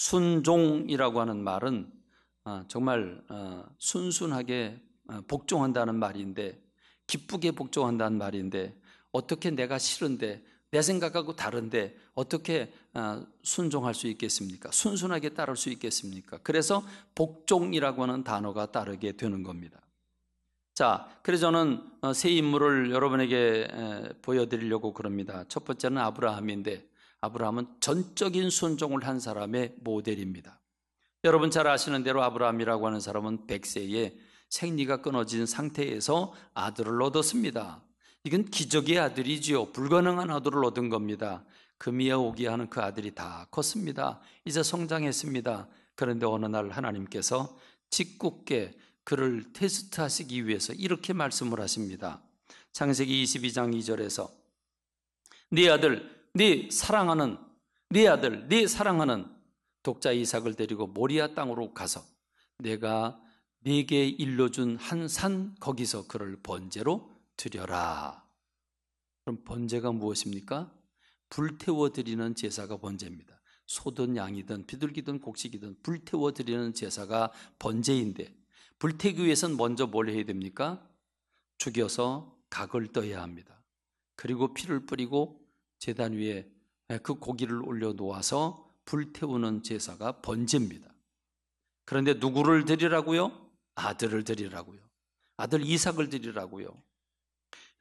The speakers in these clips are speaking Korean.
순종이라고 하는 말은 정말 순순하게 복종한다는 말인데, 기쁘게 복종한다는 말인데, 어떻게 내가 싫은데, 내 생각하고 다른데 어떻게 순종할 수 있겠습니까? 순순하게 따를 수 있겠습니까? 그래서 복종이라고 하는 단어가 따르게 되는 겁니다. 자, 그래서 저는 세 인물을 여러분에게 보여드리려고 그럽니다. 첫 번째는 아브라함인데, 아브라함은 전적인 순종을 한 사람의 모델입니다. 여러분 잘 아시는 대로 아브라함이라고 하는 사람은 100세에 생리가 끊어진 상태에서 아들을 얻었습니다. 이건 기적의 아들이지요. 불가능한 아들을 얻은 겁니다. 금이야 오기야 하는 그 아들이 다 컸습니다. 이제 성장했습니다. 그런데 어느 날 하나님께서 짓궂게 그를 테스트하시기 위해서 이렇게 말씀을 하십니다. 창세기 22장 2절에서 네 아들, 네 사랑하는 독자 이삭을 데리고 모리아 땅으로 가서 내가 네게 일러준 한 산 거기서 그를 번제로 드려라. 그럼 번제가 무엇입니까? 불태워 드리는 제사가 번제입니다. 소든 양이든 비둘기든 곡식이든 불태워 드리는 제사가 번제인데, 불태우기 위해서는 먼저 뭘 해야 됩니까? 죽여서 각을 떠야 합니다. 그리고 피를 뿌리고 제단 위에 그 고기를 올려놓아서 불태우는 제사가 번제입니다. 그런데 누구를 드리라고요? 아들을 드리라고요. 아들 이삭을 드리라고요.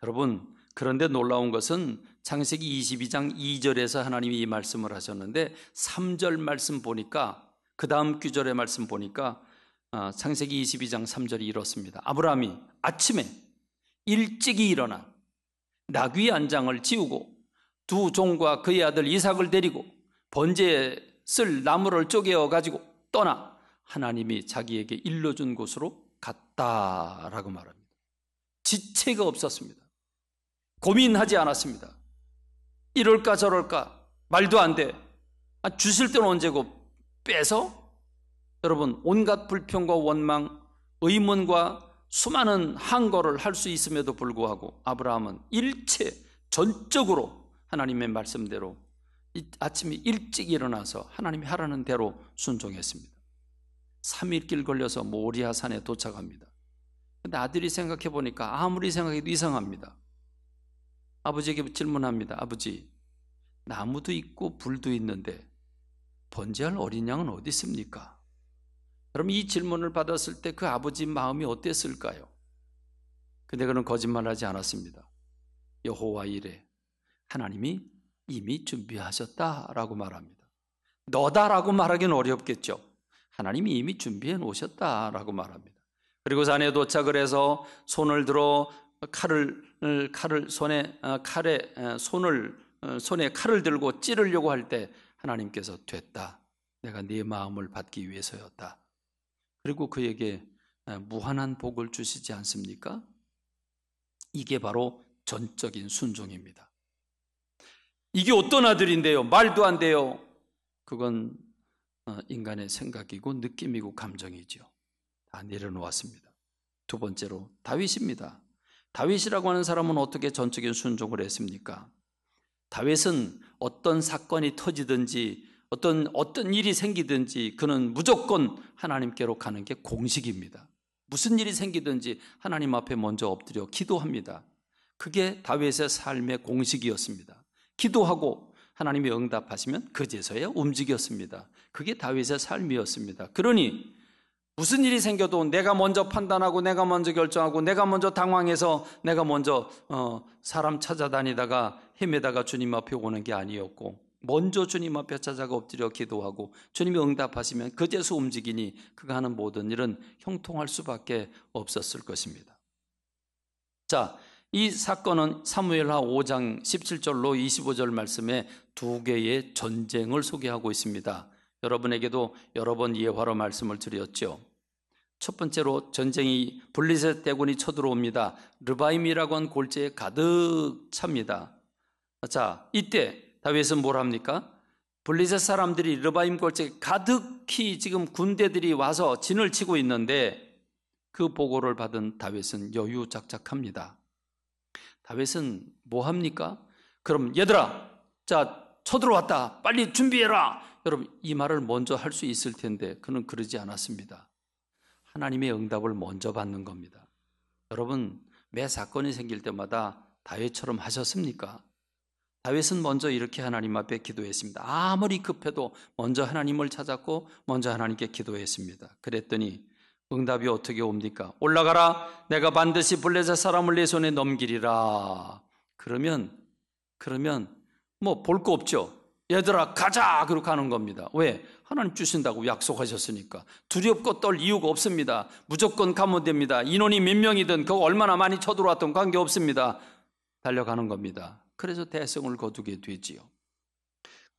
여러분, 그런데 놀라운 것은 창세기 22장 2절에서 하나님이 이 말씀을 하셨는데 3절 말씀 보니까, 그 다음 구절의 말씀 보니까 창세기 22장 3절이 이렇습니다. 아브라함이 아침에 일찍이 일어나 나귀 한 장을 지우고 두 종과 그의 아들 이삭을 데리고 번제에 쓸 나무를 쪼개어 가지고 떠나 하나님이 자기에게 일러준 곳으로 갔다라고 말합니다. 지체가 없었습니다. 고민하지 않았습니다. 이럴까 저럴까 말도 안 돼. 주실 때는 언제고 빼서? 여러분, 온갖 불평과 원망, 의문과 수많은 항거를 할 수 있음에도 불구하고 아브라함은 일체 전적으로 하나님의 말씀대로 아침에 일찍 일어나서 하나님이 하라는 대로 순종했습니다. 3일 길 걸려서 모리아 산에 도착합니다. 근데 아들이 생각해 보니까 아무리 생각해도 이상합니다. 아버지에게 질문합니다. 아버지, 나무도 있고 불도 있는데 번제할 어린 양은 어디 있습니까? 그럼 이 질문을 받았을 때 그 아버지 마음이 어땠을까요? 근데 그는 거짓말하지 않았습니다. 여호와 이레, 하나님이 이미 준비하셨다라고 말합니다. 너다라고 말하기는 어렵겠죠. 하나님이 이미 준비해 놓으셨다라고 말합니다. 그리고 산에 도착을 해서 손을 들어 손에 칼을 들고 찌르려고 할 때 하나님께서 됐다. 내가 네 마음을 받기 위해서였다. 그리고 그에게 무한한 복을 주시지 않습니까? 이게 바로 전적인 순종입니다. 이게 어떤 아들인데요? 말도 안 돼요. 그건 인간의 생각이고 느낌이고 감정이죠. 다 내려놓았습니다. 두 번째로 다윗입니다. 다윗이라고 하는 사람은 어떻게 전적인 순종을 했습니까? 다윗은 어떤 사건이 터지든지 어떤 일이 생기든지 그는 무조건 하나님께로 가는 게 공식입니다. 무슨 일이 생기든지 하나님 앞에 먼저 엎드려 기도합니다. 그게 다윗의 삶의 공식이었습니다. 기도하고 하나님이 응답하시면 그제서야 움직였습니다. 그게 다윗의 삶이었습니다. 그러니 무슨 일이 생겨도 내가 먼저 판단하고 내가 먼저 결정하고 내가 먼저 당황해서 내가 먼저 사람 찾아다니다가 헤매다가 주님 앞에 오는 게 아니었고, 먼저 주님 앞에 찾아가 엎드려 기도하고 주님이 응답하시면 그제서 움직이니 그가 하는 모든 일은 형통할 수밖에 없었을 것입니다. 자, 이 사건은 사무엘하 5장 17절로 25절 말씀에 두 개의 전쟁을 소개하고 있습니다. 여러분에게도 여러 번 예화로 말씀을 드렸죠. 첫 번째로 전쟁이 블레셋 대군이 쳐들어옵니다. 르바임이라고 한 골짜기에 가득 찹니다. 자, 이때 다윗은 뭘 합니까? 블레셋 사람들이 르바임 골짜기에 가득히 지금 군대들이 와서 진을 치고 있는데 그 보고를 받은 다윗은 여유작작합니다. 다윗은 뭐 합니까? 그럼 얘들아, 자, 쳐들어왔다. 빨리 준비해라. 여러분, 이 말을 먼저 할 수 있을 텐데 그는 그러지 않았습니다. 하나님의 응답을 먼저 받는 겁니다. 여러분, 매 사건이 생길 때마다 다윗처럼 하셨습니까? 다윗은 먼저 이렇게 하나님 앞에 기도했습니다. 아무리 급해도 먼저 하나님을 찾았고 먼저 하나님께 기도했습니다. 그랬더니 응답이 어떻게 옵니까? 올라가라, 내가 반드시 블레셋 사람을 내 손에 넘기리라. 그러면 뭐 볼 거 없죠. 얘들아 가자, 그렇게 가는 겁니다. 왜? 하나님 주신다고 약속하셨으니까. 두렵고 떨 이유가 없습니다. 무조건 가면 됩니다. 인원이 몇 명이든 그 얼마나 많이 쳐들어왔던 관계없습니다. 달려가는 겁니다. 그래서 대성을 거두게 되지요.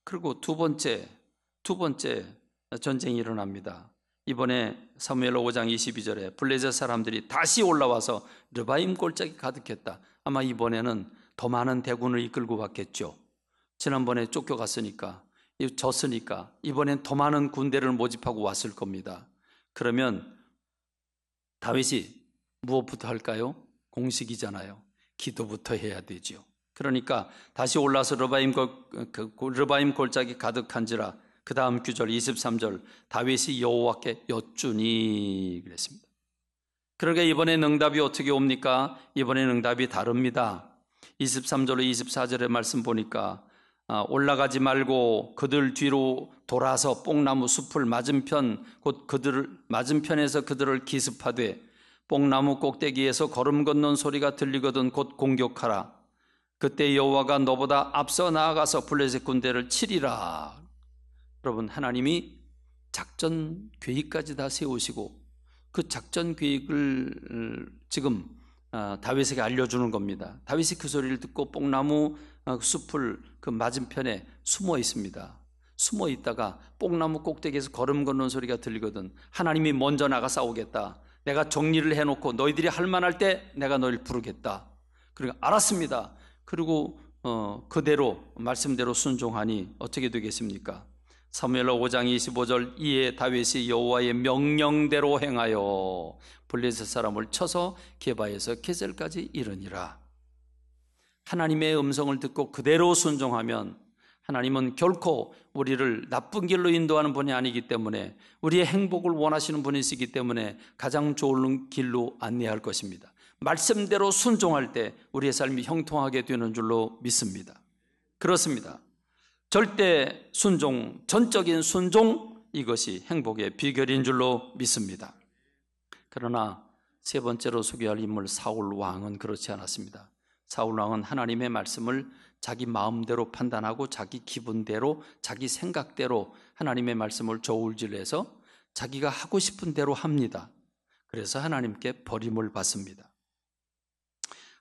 그리고 두 번째 전쟁이 일어납니다. 이번에 사무엘하 5장 22절에 블레셋 사람들이 다시 올라와서 르바임 골짜기 가득했다. 아마 이번에는 더 많은 대군을 이끌고 왔겠죠. 지난번에 쫓겨갔으니까, 졌으니까 이번엔 더 많은 군대를 모집하고 왔을 겁니다. 그러면 다윗이 무엇부터 할까요? 공식이잖아요. 기도부터 해야 되죠. 그러니까 다시 올라서 르바임 골짜기 가득한지라. 그 다음 구절 23절, 다윗이 여호와께 여쭈니 그랬습니다. 그러니까 이번엔 응답이 어떻게 옵니까? 이번엔 응답이 다릅니다. 23절로 24절의 말씀 보니까 올라가지 말고 그들 뒤로 돌아서 뽕나무 숲을 맞은편 곧 맞은편에서 그들을 기습하되 뽕나무 꼭대기에서 걸음 걷는 소리가 들리거든 곧 공격하라. 그때 여호와가 너보다 앞서 나아가서 블레셋 군대를 치리라. 여러분, 하나님이 작전 계획까지 다 세우시고 그 작전 계획을 지금 다윗에게 알려주는 겁니다. 다윗이 그 소리를 듣고 뽕나무 숲을 그 맞은편에 숨어 있습니다. 숨어 있다가 뽕나무 꼭대기에서 걸음 걷는 소리가 들리거든. 하나님이 먼저 나가 싸우겠다. 내가 정리를 해놓고 너희들이 할 만할 때 내가 너희를 부르겠다. 그러니까 알았습니다. 그리고 그대로 말씀대로 순종하니 어떻게 되겠습니까? 사무엘하 5장 25절, 이에 다윗이 여호와의 명령대로 행하여 블레셋 사람을 쳐서 게바에서 게셀까지 이르니라. 하나님의 음성을 듣고 그대로 순종하면 하나님은 결코 우리를 나쁜 길로 인도하는 분이 아니기 때문에, 우리의 행복을 원하시는 분이시기 때문에 가장 좋은 길로 안내할 것입니다. 말씀대로 순종할 때 우리의 삶이 형통하게 되는 줄로 믿습니다. 그렇습니다. 절대 순종, 전적인 순종, 이것이 행복의 비결인 줄로 믿습니다. 그러나 세 번째로 소개할 인물 사울 왕은 그렇지 않았습니다. 사울 왕은 하나님의 말씀을 자기 마음대로 판단하고 자기 기분대로, 자기 생각대로 하나님의 말씀을 저울질해서 자기가 하고 싶은 대로 합니다. 그래서 하나님께 버림을 받습니다.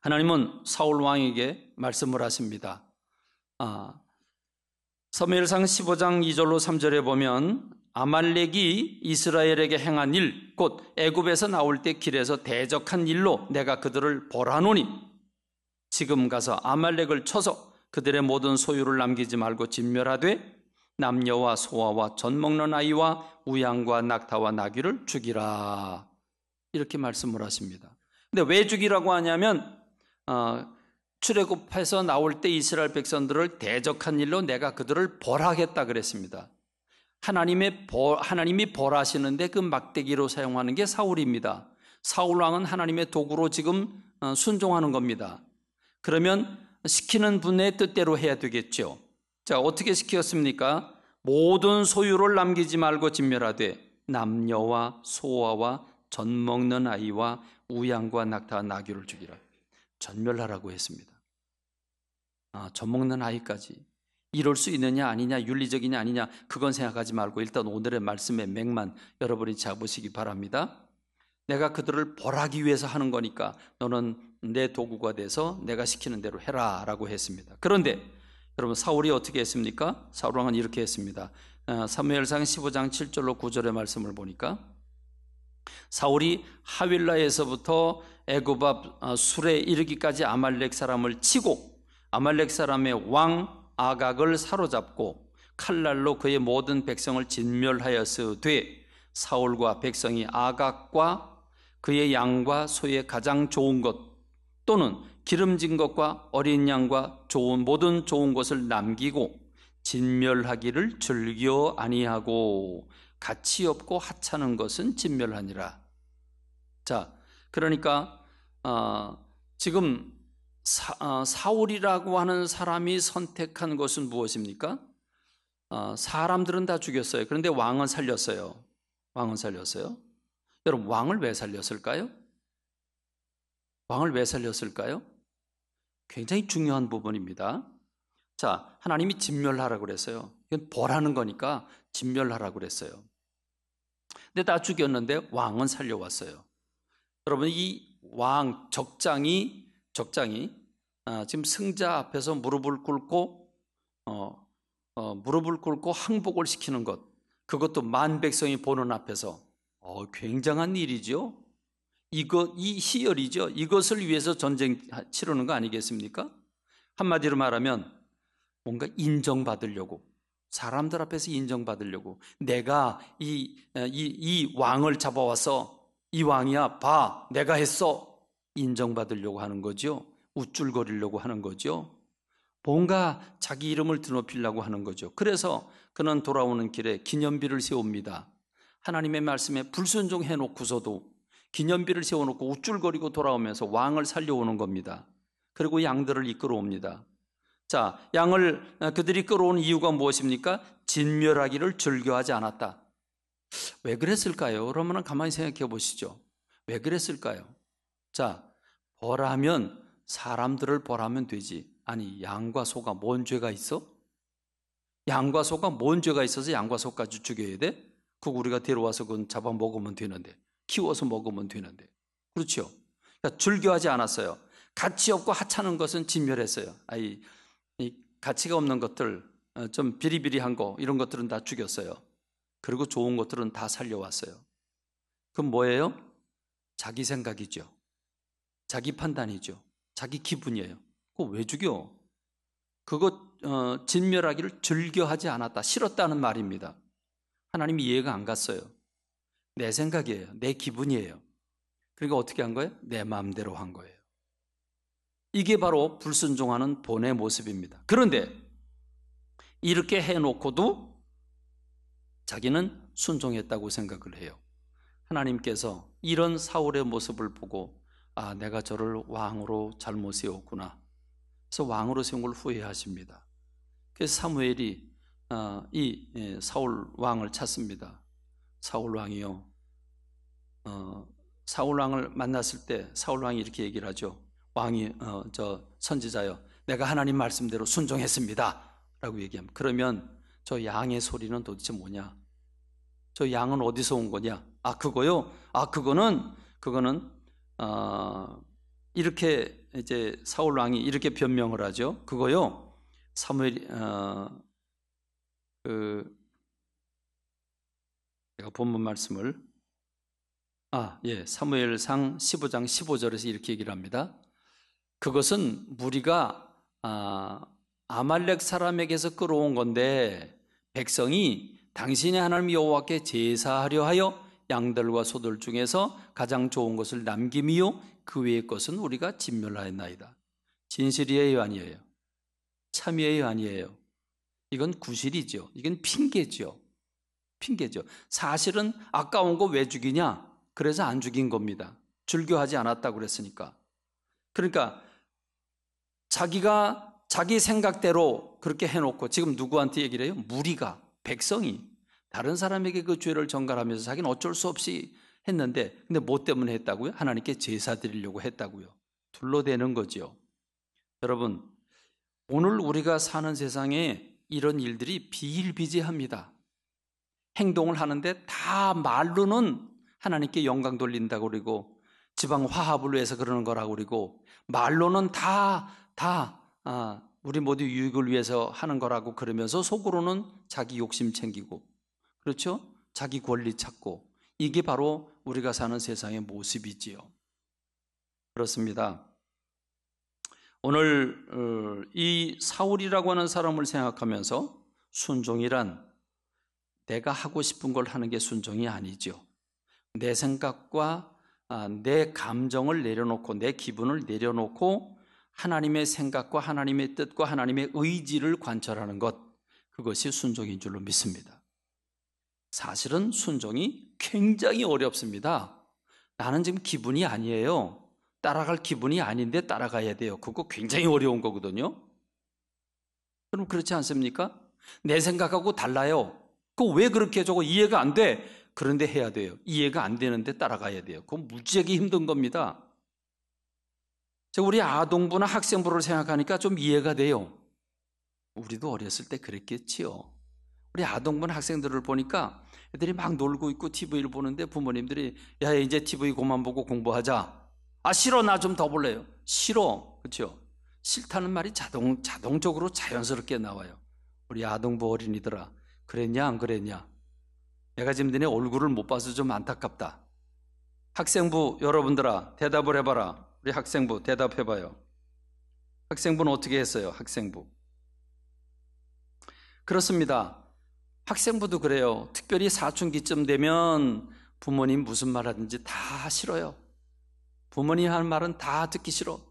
하나님은 사울 왕에게 말씀을 하십니다. 사무엘상 15장 2절로 3절에 보면 아말렉이 이스라엘에게 행한 일, 곧 애굽에서 나올 때 길에서 대적한 일로 내가 그들을 벌하노니 지금 가서 아말렉을 쳐서 그들의 모든 소유를 남기지 말고 진멸하되 남녀와 소아와 젖 먹는 아이와 우양과 낙타와 나귀를 죽이라. 이렇게 말씀을 하십니다. 근데 왜 죽이라고 하냐면 출애굽해서 나올 때 이스라엘 백성들을 대적한 일로 내가 그들을 벌하겠다 그랬습니다. 하나님이 벌하시는데 그 막대기로 사용하는 게 사울입니다. 사울 왕은 하나님의 도구로 지금 순종하는 겁니다. 그러면 시키는 분의 뜻대로 해야 되겠죠. 자, 어떻게 시켰습니까? 모든 소유를 남기지 말고 진멸하되 남녀와 소아와 젖 먹는 아이와 우양과 낙타와 나귀를 죽이라. 전멸하라고 했습니다. 젖 먹는 아이까지 이럴 수 있느냐 아니냐, 윤리적이냐 아니냐, 그건 생각하지 말고 일단 오늘의 말씀의 맥만 여러분이 잡으시기 바랍니다. 내가 그들을 벌하기 위해서 하는 거니까 너는 내 도구가 돼서 내가 시키는 대로 해라 라고 했습니다. 그런데 여러분, 사울이 어떻게 했습니까? 사울 왕은 이렇게 했습니다. 사무엘상 15장 7절로 9절의 말씀을 보니까 사울이 하윌라에서부터 애굽 앞 술에 이르기까지 아말렉 사람을 치고 아말렉 사람의 왕 아각을 사로잡고 칼날로 그의 모든 백성을 진멸하였으되 사울과 백성이 아각과 그의 양과 소의 가장 좋은 것 또는 기름진 것과 어린 양과 모든 좋은 것을 남기고 진멸하기를 즐겨 아니하고 가치 없고 하찮은 것은 진멸하니라. 자, 그러니까 지금 사울이라고 하는 사람이 선택한 것은 무엇입니까? 사람들은 다 죽였어요. 그런데 왕은 살렸어요. 왕은 살렸어요. 여러분, 왕을 왜 살렸을까요? 왕을 왜 살렸을까요? 굉장히 중요한 부분입니다. 자, 하나님이 진멸하라고 그랬어요. 이건 벌하는 거니까 진멸하라고 그랬어요. 근데 다 죽였는데 왕은 살려왔어요. 여러분, 이 왕 적장이 지금 승자 앞에서 무릎을 꿇고 항복을 시키는 것, 그것도 만 백성이 보는 앞에서 굉장한 일이죠. 이 희열이죠. 이것을 위해서 전쟁 치르는 거 아니겠습니까? 한마디로 말하면 뭔가 인정받으려고, 사람들 앞에서 인정받으려고, 내가 이 왕을 잡아와서 이 왕이야, 봐, 내가 했어, 인정받으려고 하는 거죠. 우쭐거리려고 하는 거죠. 뭔가 자기 이름을 드높이려고 하는 거죠. 그래서 그는 돌아오는 길에 기념비를 세웁니다. 하나님의 말씀에 불순종해 놓고서도 기념비를 세워놓고 우쭐거리고 돌아오면서 왕을 살려오는 겁니다. 그리고 양들을 이끌어옵니다. 자, 양을 그들이 끌어온 이유가 무엇입니까? 진멸하기를 즐겨하지 않았다. 왜 그랬을까요? 그러면 가만히 생각해 보시죠. 왜 그랬을까요? 자, 벌하면 사람들을 벌하면 되지. 아니, 양과 소가 뭔 죄가 있어? 양과 소가 뭔 죄가 있어서 양과 소까지 죽여야 돼? 그거 우리가 데려와서 그건 잡아 먹으면 되는데, 키워서 먹으면 되는데. 그렇죠? 그러니까 즐겨하지 않았어요. 가치 없고 하찮은 것은 진멸했어요. 이 가치가 없는 것들, 좀 비리비리한 거, 이런 것들은 다 죽였어요. 그리고 좋은 것들은 다 살려왔어요. 그럼 뭐예요? 자기 생각이죠. 자기 판단이죠. 자기 기분이에요. 그거 왜 죽여? 그거 진멸하기를 즐겨하지 않았다. 싫었다는 말입니다. 하나님이 이해가 안 갔어요. 내 생각이에요. 내 기분이에요. 그러니까 어떻게 한 거예요? 내 마음대로 한 거예요. 이게 바로 불순종하는 본의 모습입니다. 그런데 이렇게 해놓고도 자기는 순종했다고 생각을 해요. 하나님께서 이런 사울의 모습을 보고 내가 저를 왕으로 잘못 세웠구나. 그래서 왕으로 세운 걸 후회하십니다. 그래서 사무엘이 사울 왕을 찾습니다. 사울 왕이요. 사울 왕을 만났을 때 사울 왕이 이렇게 얘기를 하죠. 왕이 선지자요, 내가 하나님 말씀대로 순종했습니다 라고 얘기합니다. 그러면 저 양의 소리는 도대체 뭐냐? 저 양은 어디서 온 거냐? 그거요? 그거는 이렇게 이제 사울 왕이 이렇게 변명을 하죠. 그거요, 사무엘 제가 본문 말씀을 사무엘상 15장 15절에서 이렇게 얘기를 합니다. 그것은 무리가 아말렉 사람에게서 끌어온 건데 백성이 당신의 하나님 여호와께 제사하려 하여 양들과 소들 중에서 가장 좋은 것을 남김이요 그 외의 것은 우리가 진멸하였나이다. 진실이에요, 아니에요? 참이에요, 아니에요? 이건 구실이죠. 이건 핑계죠. 사실은 아까운 거 왜 죽이냐? 그래서 안 죽인 겁니다. 즐겨하지 않았다고 그랬으니까. 그러니까 자기가 자기 생각대로 그렇게 해놓고 지금 누구한테 얘기를 해요? 무리가, 백성이 다른 사람에게 그 죄를 전가하면서 자기는 어쩔 수 없이 했는데, 근데 뭐 때문에 했다고요? 하나님께 제사 드리려고 했다고요. 둘러대는 거죠. 여러분, 오늘 우리가 사는 세상에 이런 일들이 비일비재합니다. 행동을 하는데 다 말로는 하나님께 영광 돌린다고 그러고 지방 화합을 위해서 그러는 거라고 그러고 말로는 우리 모두 유익을 위해서 하는 거라고 그러면서 속으로는 자기 욕심 챙기고, 그렇죠? 자기 권리 찾고, 이게 바로 우리가 사는 세상의 모습이지요. 그렇습니다. 오늘 이 사울이라고 하는 사람을 생각하면서 순종이란 내가 하고 싶은 걸 하는 게 순종이 아니죠. 내 생각과 내 감정을 내려놓고 내 기분을 내려놓고 하나님의 생각과 하나님의 뜻과 하나님의 의지를 관철하는 것, 그것이 순종인 줄로 믿습니다. 사실은 순종이 굉장히 어렵습니다. 나는 지금 기분이 아니에요. 따라갈 기분이 아닌데 따라가야 돼요. 그거 굉장히 어려운 거거든요. 그럼 그렇지 않습니까? 내 생각하고 달라요. 그거 왜 그렇게 저거 이해가 안 돼? 그런데 해야 돼요. 이해가 안 되는데 따라가야 돼요. 그건 무지하게 힘든 겁니다. 우리 아동부나 학생부를 생각하니까 좀 이해가 돼요. 우리도 어렸을 때 그랬겠지요. 우리 아동부나 학생들을 보니까 애들이 막 놀고 있고 TV를 보는데 부모님들이 야 이제 TV 그만 보고 공부하자. 아 싫어 나 좀 더 볼래요. 싫어. 그렇죠? 싫다는 말이 자동적으로 자연스럽게 나와요. 우리 아동부 어린이들아 그랬냐 안 그랬냐? 내가 지금 너네 얼굴을 못 봐서 좀 안타깝다. 학생부 여러분들아 대답을 해봐라. 우리 학생부 대답해봐요. 학생부는 어떻게 했어요? 학생부. 그렇습니다. 학생부도 그래요. 특별히 사춘기쯤 되면 부모님 무슨 말 하든지 다 싫어요. 부모님 하는 말은 다 듣기 싫어.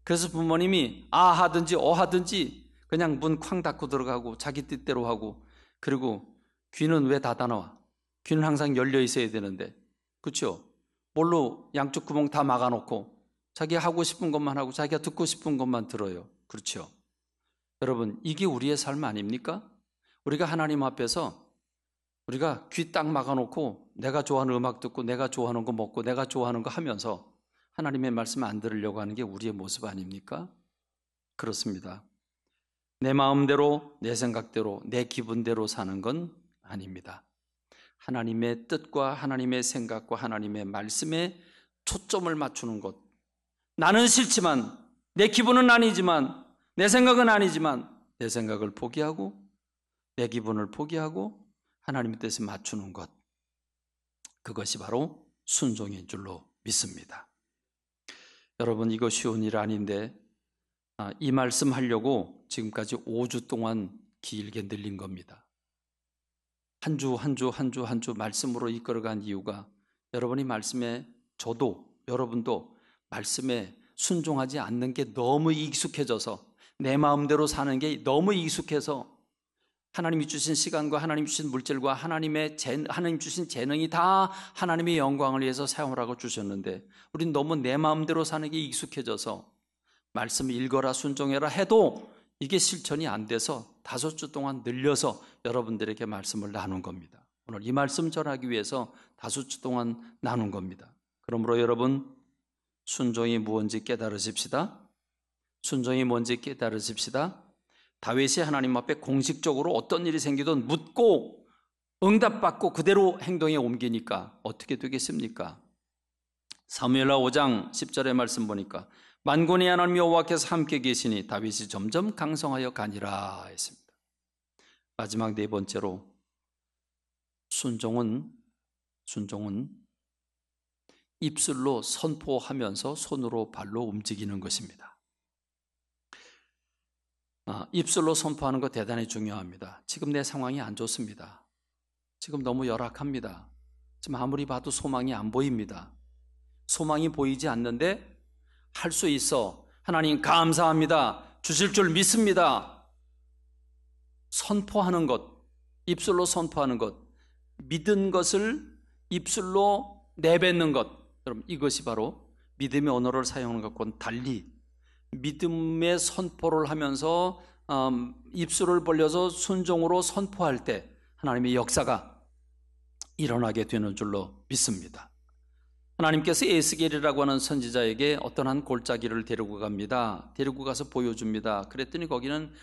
그래서 부모님이 아 하든지 어 하든지 그냥 문 쾅 닫고 들어가고 자기 뜻대로 하고 그리고 귀는 왜 닫아 놔? 귀는 항상 열려 있어야 되는데 그렇죠? 뭘로 양쪽 구멍 다 막아놓고 자기가 하고 싶은 것만 하고 자기가 듣고 싶은 것만 들어요. 그렇죠? 여러분 이게 우리의 삶 아닙니까? 우리가 하나님 앞에서 우리가 귀 딱 막아놓고 내가 좋아하는 음악 듣고 내가 좋아하는 거 먹고 내가 좋아하는 거 하면서 하나님의 말씀 안 들으려고 하는 게 우리의 모습 아닙니까? 그렇습니다. 내 마음대로 내 생각대로 내 기분대로 사는 건 아닙니다. 하나님의 뜻과 하나님의 생각과 하나님의 말씀에 초점을 맞추는 것. 나는 싫지만 내 기분은 아니지만 내 생각은 아니지만 내 생각을 포기하고 내 기분을 포기하고 하나님의 뜻에 맞추는 것. 그것이 바로 순종인 줄로 믿습니다. 여러분 이거 쉬운 일 아닌데 이 말씀 하려고 지금까지 5주 동안 길게 늘린 겁니다. 한 주 한 주 한 주 한 주 말씀으로 이끌어간 이유가 여러분이 말씀에 저도 여러분도 말씀에 순종하지 않는 게 너무 익숙해져서 내 마음대로 사는 게 너무 익숙해서 하나님이 주신 시간과 하나님 주신 물질과 하나님 주신 재능이 다 하나님의 영광을 위해서 사용하라고 주셨는데 우린 너무 내 마음대로 사는 게 익숙해져서 말씀 읽어라 순종해라 해도 이게 실천이 안 돼서 5주 동안 늘려서 여러분들에게 말씀을 나눈 겁니다. 오늘 이 말씀 전하기 위해서 5주 동안 나눈 겁니다. 그러므로 여러분 순종이 무엇인지 깨달으십시다. 순종이 뭔지 깨달으십시다. 다윗이 하나님 앞에 공식적으로 어떤 일이 생기든 묻고 응답받고 그대로 행동에 옮기니까 어떻게 되겠습니까? 사무엘하 5장 10절의 말씀 보니까 만군의 하나님 여호와께서 함께 계시니 다윗이 점점 강성하여 가니라 했습니다. 마지막 네 번째로 순종은 입술로 선포하면서 손으로 발로 움직이는 것입니다. 입술로 선포하는 거 대단히 중요합니다. 지금 내 상황이 안 좋습니다. 지금 너무 열악합니다. 지금 아무리 봐도 소망이 안 보입니다. 소망이 보이지 않는데 할 수 있어. 하나님 감사합니다. 주실 줄 믿습니다. 선포하는 것, 입술로 선포하는 것, 믿은 것을 입술로 내뱉는 것. 여러분 이것이 바로 믿음의 언어를 사용하는 것과는 달리 믿음의 선포를 하면서 입술을 벌려서 순종으로 선포할 때 하나님의 역사가 일어나게 되는 줄로 믿습니다. 하나님께서 에스겔이라고 하는 선지자에게 어떤 한 골짜기를 데리고 갑니다. 데리고 가서 보여줍니다. 그랬더니 거기는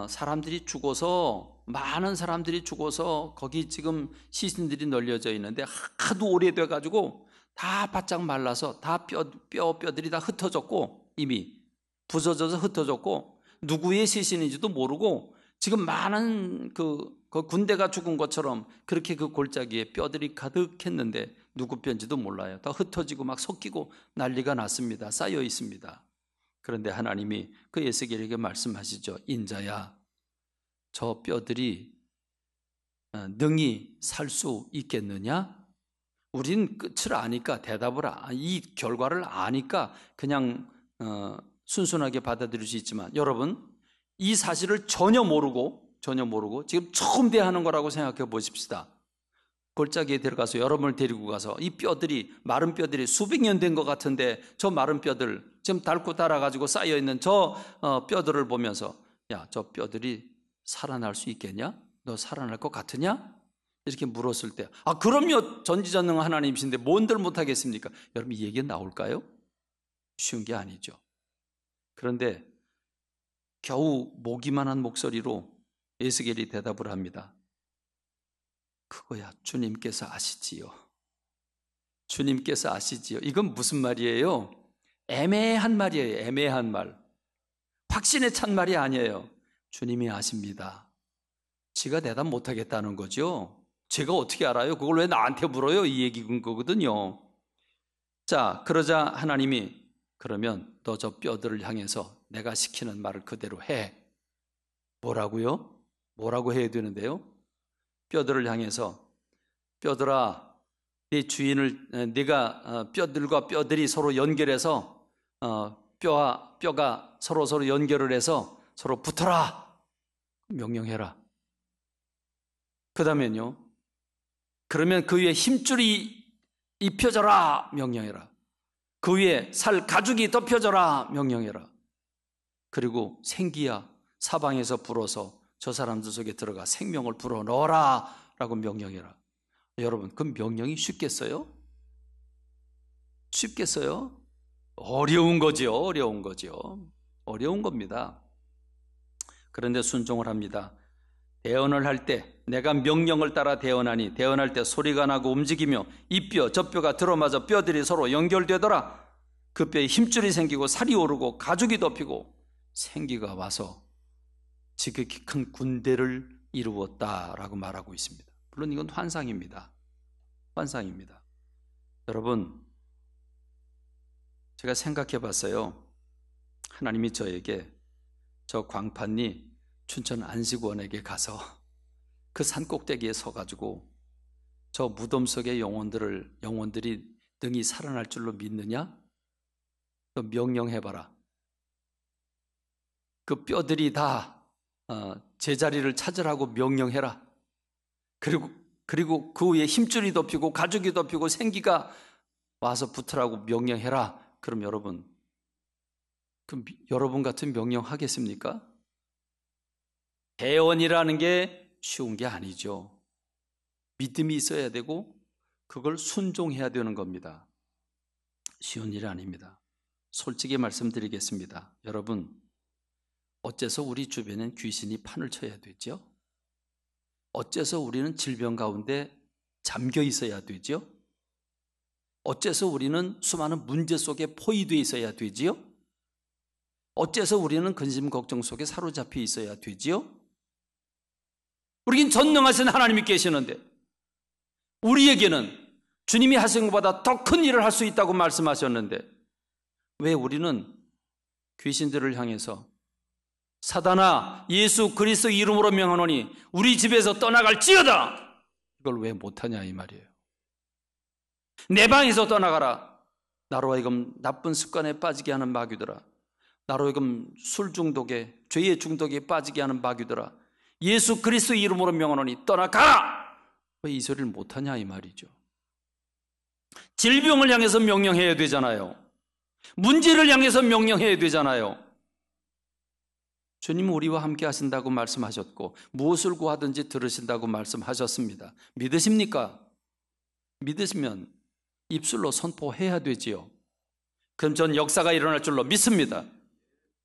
사람들이 죽어서 많은 사람들이 죽어서 거기 지금 시신들이 널려져 있는데 하도 오래돼 가지고 다 바짝 말라서 다 뼈들이 다 흩어졌고 이미 부서져서 흩어졌고 누구의 시신인지도 모르고 지금 많은 그 군대가 죽은 것처럼 그렇게 그 골짜기에 뼈들이 가득했는데 누구 뼈인지도 몰라요. 다 흩어지고 막 섞이고 난리가 났습니다. 쌓여 있습니다. 그런데 하나님이 그 에스겔에게 말씀하시죠. 인자야, 저 뼈들이 능히 살 수 있겠느냐? 우린 끝을 아니까 이 결과를 아니까 그냥 순순하게 받아들일 수 있지만 여러분 이 사실을 전혀 모르고 전혀 모르고 지금 처음 대하는 거라고 생각해 보십시다. 골짜기에 들어가서 여러분을 데리고 가서 이 뼈들이, 마른 뼈들이 수백 년 된 것 같은데 저 마른 뼈들, 지금 닳고 닳아가지고 쌓여있는 저 뼈들을 보면서 야, 저 뼈들이 살아날 수 있겠냐? 너 살아날 것 같으냐? 이렇게 물었을 때 그럼요, 전지전능한 하나님이신데 뭔들 못하겠습니까? 여러분, 이 얘기가 나올까요? 쉬운 게 아니죠. 그런데 겨우 모기만한 목소리로 에스겔이 대답을 합니다. 그거야 주님께서 아시지요. 주님께서 아시지요. 이건 무슨 말이에요? 애매한 말이에요. 애매한 말. 확신에 찬 말이 아니에요. 주님이 아십니다. 지가 대답 못하겠다는 거죠. 제가 어떻게 알아요? 그걸 왜 나한테 물어요? 이 얘기인 거거든요. 자, 그러자 하나님이 그러면 너 저 뼈들을 향해서 내가 시키는 말을 그대로 해. 뭐라고요? 뭐라고 해야 되는데요? 뼈들을 향해서 뼈들아, 네 주인을, 네가 뼈들과 뼈들이 서로 연결해서 뼈와 뼈가 서로 연결을 해서 서로 붙어라. 명령해라. 그 다음엔요, 그러면 그 위에 힘줄이 입혀져라. 명령해라. 그 위에 살 가죽이 덮여져라. 명령해라. 그리고 생기야 사방에서 불어서 저 사람들 속에 들어가 생명을 불어넣어라 라고 명령해라. 여러분, 그 명령이 쉽겠어요? 쉽겠어요? 어려운 거죠. 어려운 거죠. 어려운 겁니다. 그런데 순종을 합니다. 대언을 할 때 내가 명령을 따라 대언하니 대언할 때 소리가 나고 움직이며 이 뼈 저 뼈가 들어맞아 뼈들이 서로 연결되더라. 그 뼈에 힘줄이 생기고 살이 오르고 가죽이 덮이고 생기가 와서 지극히 큰 군대를 이루었다라고 말하고 있습니다. 물론 이건 환상입니다. 환상입니다. 여러분, 제가 생각해 봤어요. 하나님이 저에게 저 광판리 춘천 안식원에게 가서 그 산꼭대기에 서가지고 저 무덤 속의 영혼들이 능히 살아날 줄로 믿느냐? 그 명령해봐라. 그 뼈들이 다 제자리를 찾으라고 명령해라. 그리고 그 위에 힘줄이 덮이고 가죽이 덮이고 생기가 와서 붙으라고 명령해라. 그럼 여러분 같은 명령 하겠습니까? 대언이라는 게 쉬운 게 아니죠. 믿음이 있어야 되고 그걸 순종해야 되는 겁니다. 쉬운 일이 아닙니다. 솔직히 말씀드리겠습니다. 여러분, 어째서 우리 주변엔 귀신이 판을 쳐야 되죠? 어째서 우리는 질병 가운데 잠겨 있어야 되죠? 어째서 우리는 수많은 문제 속에 포위되어 있어야 되지요? 어째서 우리는 근심 걱정 속에 사로잡혀 있어야 되지요? 우리긴 전능하신 하나님이 계시는데 우리에게는 주님이 하신 것보다 더 큰 일을 할 수 있다고 말씀하셨는데 왜 우리는 귀신들을 향해서 사단아 예수 그리스도 이름으로 명하노니 우리 집에서 떠나갈지어다 이걸 왜 못하냐 이 말이에요. 내 방에서 떠나가라. 나로 하여금 나쁜 습관에 빠지게 하는 마귀들아, 나로 하여금 술 중독에 죄의 중독에 빠지게 하는 마귀들아, 예수 그리스도 이름으로 명하노니 떠나가라. 왜 이 소리를 못하냐 이 말이죠. 질병을 향해서 명령해야 되잖아요. 문제를 향해서 명령해야 되잖아요. 주님은 우리와 함께 하신다고 말씀하셨고 무엇을 구하든지 들으신다고 말씀하셨습니다. 믿으십니까? 믿으시면 입술로 선포해야 되지요. 그럼 전 역사가 일어날 줄로 믿습니다.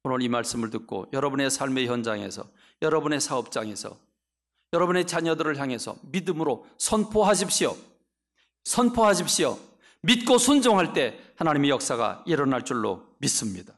오늘 이 말씀을 듣고 여러분의 삶의 현장에서, 여러분의 사업장에서, 여러분의 자녀들을 향해서 믿음으로 선포하십시오. 선포하십시오. 믿고 순종할 때 하나님의 역사가 일어날 줄로 믿습니다.